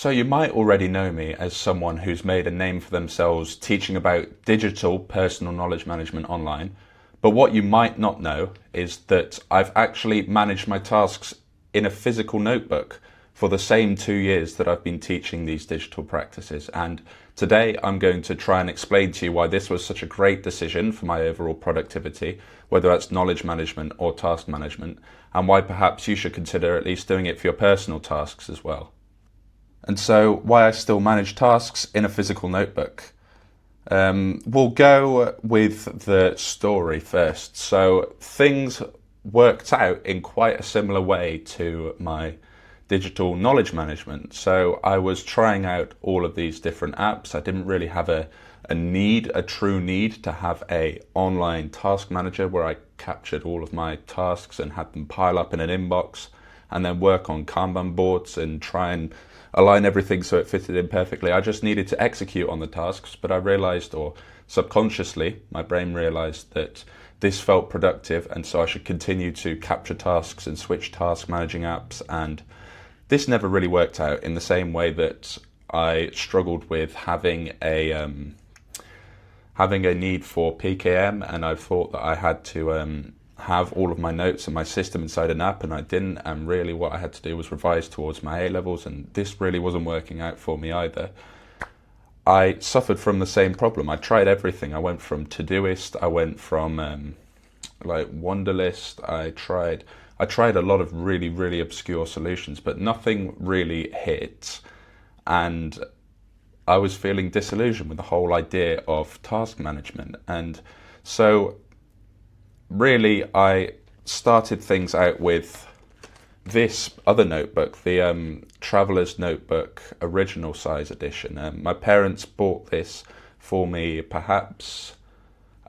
So you might already know me as someone who's made a name for themselves teaching about digital personal knowledge management online. But what you might not know is that I've actually managed my tasks in a physical notebook for the same 2 years that I've been teaching these digital practices. And today I'm going to try and explain to you why this was such a great decision for my overall productivity, whether that's knowledge management or task management, and why perhaps you should consider at least doing it for your personal tasks as well. And so why I still manage tasks in a physical notebook. We'll go with the story first. So things worked out in quite a similar way to my digital knowledge management. So I was trying out all of these different apps. I didn't really have a true need to have a online task manager where I captured all of my tasks and had them pile up in an inbox and then work on Kanban boards and try and align everything so it fitted in perfectly. I just needed to execute on the tasks, but I realized, or subconsciously, my brain realized that this felt productive, and so I should continue to capture tasks and switch task managing apps. And this never really worked out in the same way that I struggled with having a need for PKM, and I thought that I had to have all of my notes and my system inside an app, and I didn't. And really what I had to do was revise towards my A-levels, and this really wasn't working out for me either. I suffered from the same problem. I tried everything. I went from Todoist, I went from like Wunderlist, I tried a lot of really, really obscure solutions, but nothing really hit. And I was feeling disillusioned with the whole idea of task management. And so really I started things out with this other notebook, the Traveler's Notebook Original Size Edition. My parents bought this for me perhaps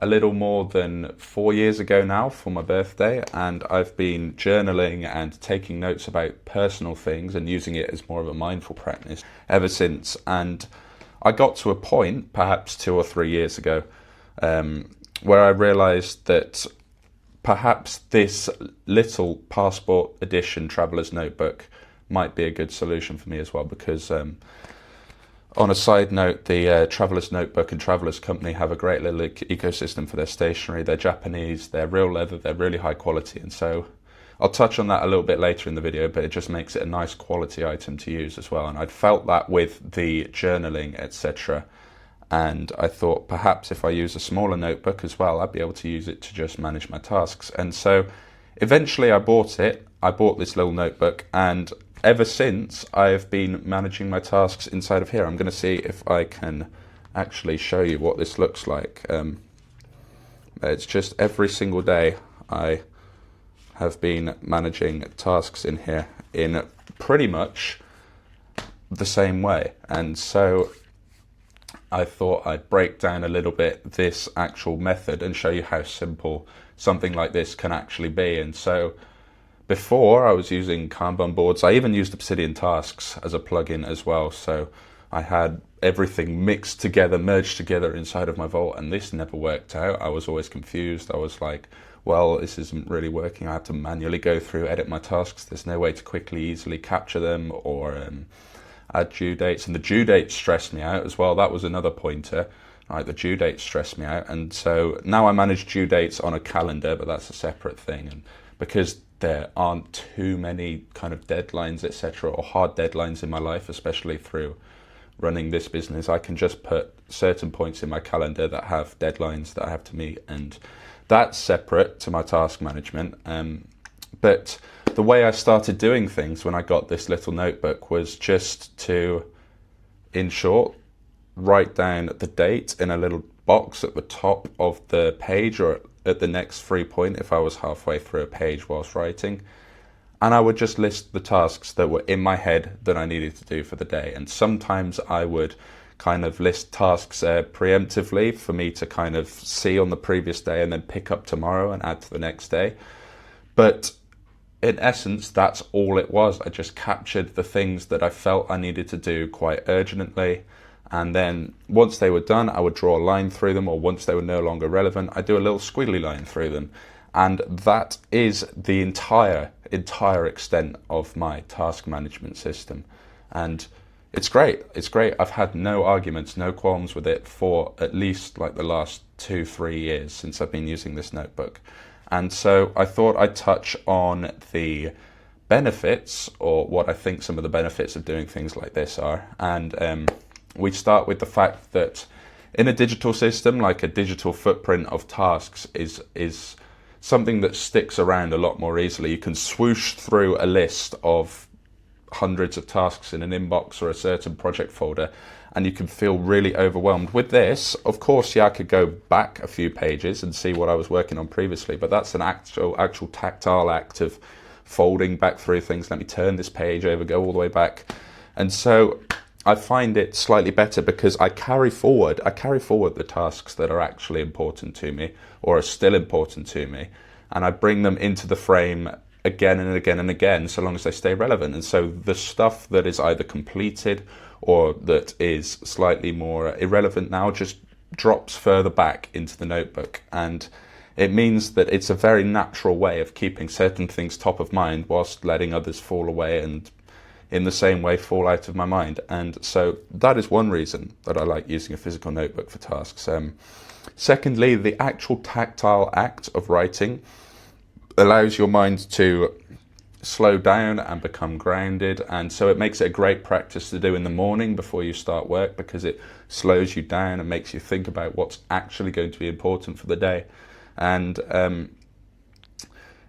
a little more than 4 years ago now for my birthday, and I've been journaling and taking notes about personal things and using it as more of a mindful practice ever since. And I got to a point, perhaps 2 or 3 years ago, where I realized that perhaps this little Passport Edition Traveler's Notebook might be a good solution for me as well, because on a side note, the Traveler's Notebook and Traveler's Company have a great little ecosystem for their stationery. They're Japanese, they're real leather, they're really high quality, and so I'll touch on that a little bit later in the video, but it just makes it a nice quality item to use as well. And I'd felt that with the journaling, etc. And I thought perhaps if I use a smaller notebook as well, I'd be able to use it to just manage my tasks. And so eventually I bought it. I bought this little notebook, and ever since I've been managing my tasks inside of here. I'm going to see if I can actually show you what this looks like. It's just every single day I have been managing tasks in here in pretty much the same way. And so I thought I'd break down a little bit this actual method and show you how simple something like this can actually be. And so before I was using Kanban boards, I even used Obsidian Tasks as a plugin as well. So I had everything mixed together, merged together inside of my Vault, and this never worked out. I was always confused. I was like, well, this isn't really working. I have to manually go through, edit my tasks. There's no way to quickly, easily capture them or add due dates. And the due dates stressed me out as well. That was another pointer. Right, the due dates stressed me out. And so now I manage due dates on a calendar, but that's a separate thing. And because there aren't too many kind of deadlines, etc., or hard deadlines in my life, especially through running this business, I can just put certain points in my calendar that have deadlines that I have to meet, and that's separate to my task management. But the way I started doing things when I got this little notebook was just to, in short, write down the date in a little box at the top of the page or at the next 3 point if I was halfway through a page whilst writing. And I would just list the tasks that were in my head that I needed to do for the day. And sometimes I would kind of list tasks preemptively for me to kind of see on the previous day and then pick up tomorrow and add to the next day. But in essence, that's all it was. I just captured the things that I felt I needed to do quite urgently. And then once they were done, I would draw a line through them, or once they were no longer relevant, I do a little squiggly line through them. And that is the entire extent of my task management system. And It's great. It's great. I've had no arguments, no qualms with it for at least like the last 2-3 years since I've been using this notebook. And so I thought I'd touch on the benefits, or what I think some of the benefits of doing things like this are. And we start with the fact that in a digital system, like a digital footprint of tasks is something that sticks around a lot more easily. You can swoosh through a list of hundreds of tasks in an inbox or a certain project folder, and you can feel really overwhelmed. With this, of course, yeah, I could go back a few pages and see what I was working on previously, but that's an actual tactile act of folding back through things. Let me turn this page over, go all the way back. And so I find it slightly better because I carry forward the tasks that are actually important to me or are still important to me, and I bring them into the frame again and again and again, so long as they stay relevant. And so the stuff that is either completed or that is slightly more irrelevant now just drops further back into the notebook. And it means that it's a very natural way of keeping certain things top of mind whilst letting others fall away and in the same way fall out of my mind. And so that is one reason that I like using a physical notebook for tasks. Secondly, the actual tactile act of writing allows your mind to slow down and become grounded, and so it makes it a great practice to do in the morning before you start work, because it slows you down and makes you think about what's actually going to be important for the day. And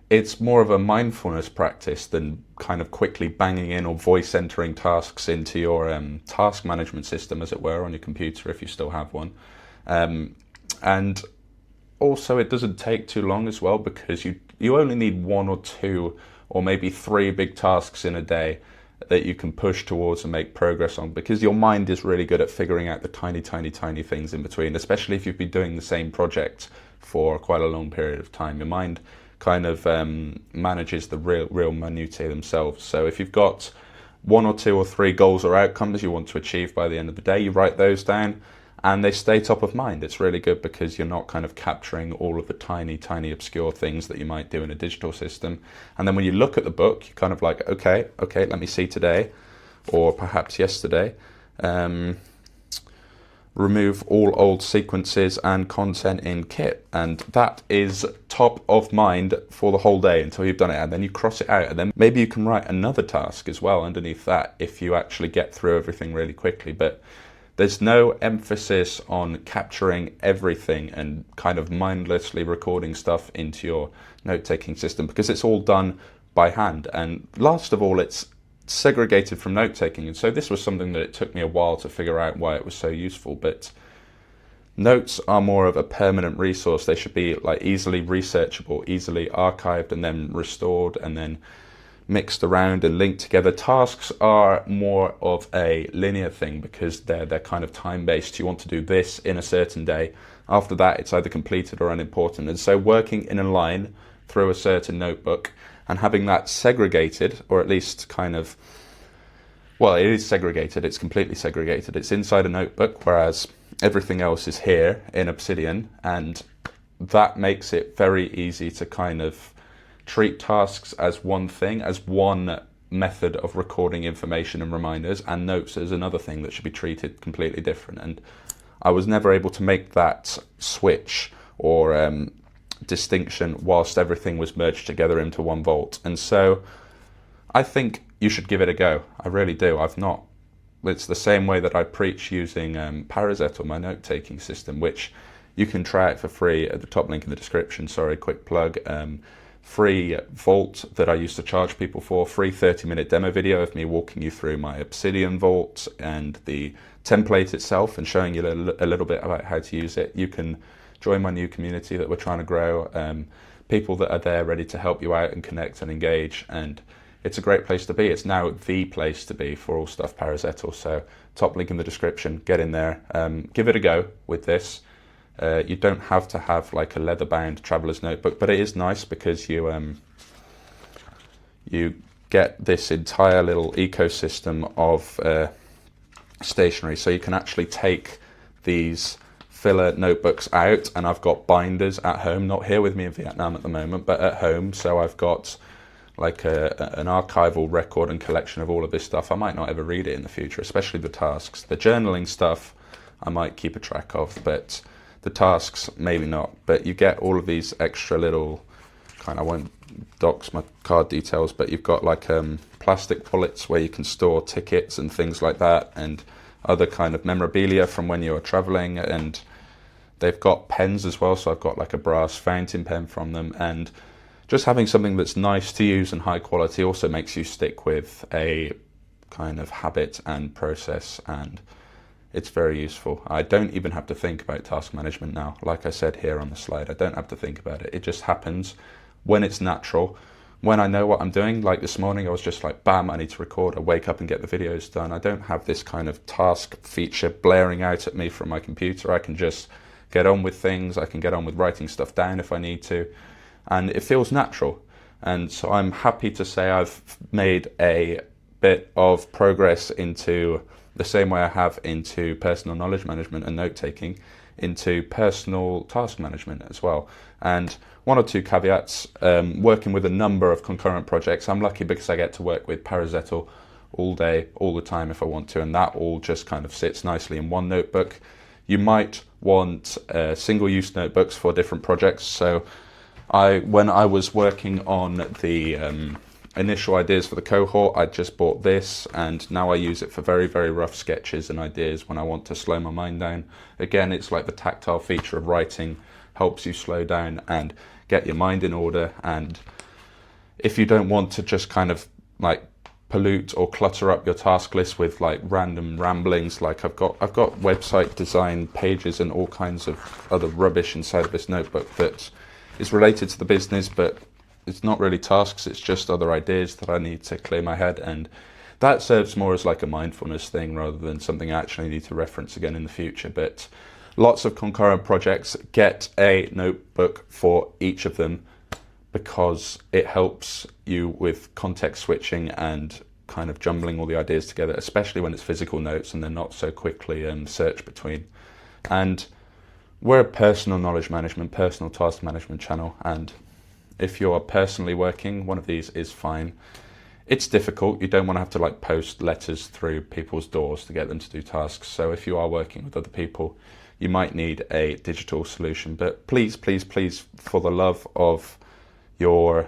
it's more of a mindfulness practice than kind of quickly banging in or voice entering tasks into your task management system, as it were, on your computer if you still have one. And also, it doesn't take too long as well, because you only need 1 or 2 or maybe 3 big tasks in a day that you can push towards and make progress on, because your mind is really good at figuring out the tiny things in between, especially if you've been doing the same project for quite a long period of time. Your mind kind of manages the real minutiae themselves. So if you've got 1 or 2 or 3 goals or outcomes you want to achieve by the end of the day, you write those down and they stay top of mind. It's really good because you're not kind of capturing all of the tiny obscure things that you might do in a digital system. And then when you look at the book, you're kind of like, okay, let me see today, or perhaps yesterday. Remove all old sequences and content in Kit, and that is top of mind for the whole day until you've done it, and then you cross it out, and then maybe you can write another task as well underneath that if you actually get through everything really quickly. But there's no emphasis on capturing everything and kind of mindlessly recording stuff into your note-taking system, because it's all done by hand. And last of all, it's segregated from note-taking. And so this was something that it took me a while to figure out why it was so useful. But notes are more of a permanent resource. They should be like easily researchable, easily archived and then restored and then mixed around and linked together. Tasks are more of a linear thing because they're kind of time-based. You want to do this in a certain day. After that, it's either completed or unimportant. And so working in a line through a certain notebook and having that segregated, or at least kind of, well, it is segregated. It's completely segregated. It's inside a notebook, whereas everything else is here in Obsidian. And that makes it very easy to kind of treat tasks as one thing, as one method of recording information and reminders, and notes as another thing that should be treated completely different. And I was never able to make that switch or distinction whilst everything was merged together into one vault. And so I think you should give it a go. I really do. It's the same way that I preach using Parazet, or my note-taking system, which you can try it for free at the top link in the description. Sorry, quick plug. Free vault that I used to charge people for, free 30-minute demo video of me walking you through my Obsidian vault and the template itself and showing you a little bit about how to use it. You can join my new community that we're trying to grow, people that are there ready to help you out and connect and engage, and it's a great place to be. It's now the place to be for all stuff Parazetto. So top link in the description, get in there, give it a go with this. You don't have to have like a leather-bound traveler's notebook, but it is nice because you get this entire little ecosystem of stationery. So you can actually take these filler notebooks out, and I've got binders at home, not here with me in Vietnam at the moment, but at home. So I've got like an archival record and collection of all of this stuff. I might not ever read it in the future, especially the tasks. The journaling stuff I might keep a track of, but the tasks maybe not. But you get all of these extra little I won't dox my card details, but you've got like plastic wallets where you can store tickets and things like that, and other kind of memorabilia from when you were traveling. And they've got pens as well, so I've got like a brass fountain pen from them. And just having something that's nice to use and high quality also makes you stick with a kind of habit and process, and it's very useful. I don't even have to think about task management now. Like I said here on the slide, I don't have to think about it. It just happens when it's natural, when I know what I'm doing. Like this morning, I was just like, bam, I need to record. I wake up and get the videos done. I don't have this kind of task feature blaring out at me from my computer. I can just get on with things. I can get on with writing stuff down if I need to. And it feels natural. And so I'm happy to say I've made a bit of progress into the same way I have into personal knowledge management and note-taking, into personal task management as well. And one or two caveats, working with a number of concurrent projects. I'm lucky because I get to work with Parazettle all day, all the time if I want to, and that all just kind of sits nicely in one notebook. You might want single-use notebooks for different projects. So when I was working on the initial ideas for the cohort, I just bought this, and now I use it for very, very rough sketches and ideas when I want to slow my mind down. Again, it's like the tactile feature of writing, helps you slow down and get your mind in order. And if you don't want to just kind of like pollute or clutter up your task list with like random ramblings, like I've got website design pages and all kinds of other rubbish inside of this notebook that is related to the business, but it's not really tasks, it's just other ideas that I need to clear my head, and that serves more as like a mindfulness thing rather than something I actually need to reference again in the future. But lots of concurrent projects, get a notebook for each of them because it helps you with context switching and kind of jumbling all the ideas together, especially when it's physical notes and they're not so quickly searched between. And we're a personal knowledge management, personal task management channel, and if you're personally working, one of these is fine. It's difficult. You don't want to have to like post letters through people's doors to get them to do tasks. So if you are working with other people, you might need a digital solution. But please, please, please, for the love of your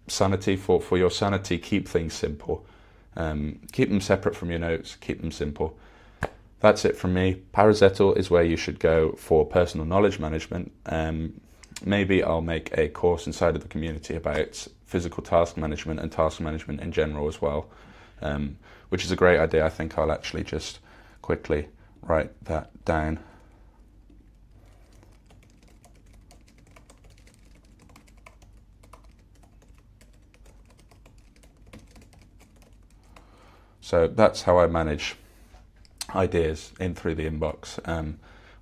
sanity, for your sanity, keep things simple. Keep them separate from your notes. Keep them simple. That's it from me. Parazettle is where you should go for personal knowledge management. Maybe I'll make a course inside of the community about physical task management and task management in general as well, which is a great idea. I think I'll actually just quickly write that down. So that's how I manage ideas in through the inbox.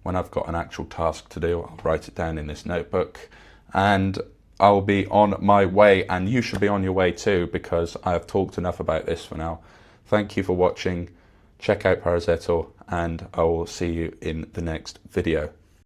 When I've got an actual task to do, I'll write it down in this notebook, and I'll be on my way, and you should be on your way too, because I have talked enough about this for now. Thank you for watching. Check out Parazettle, and I will see you in the next video.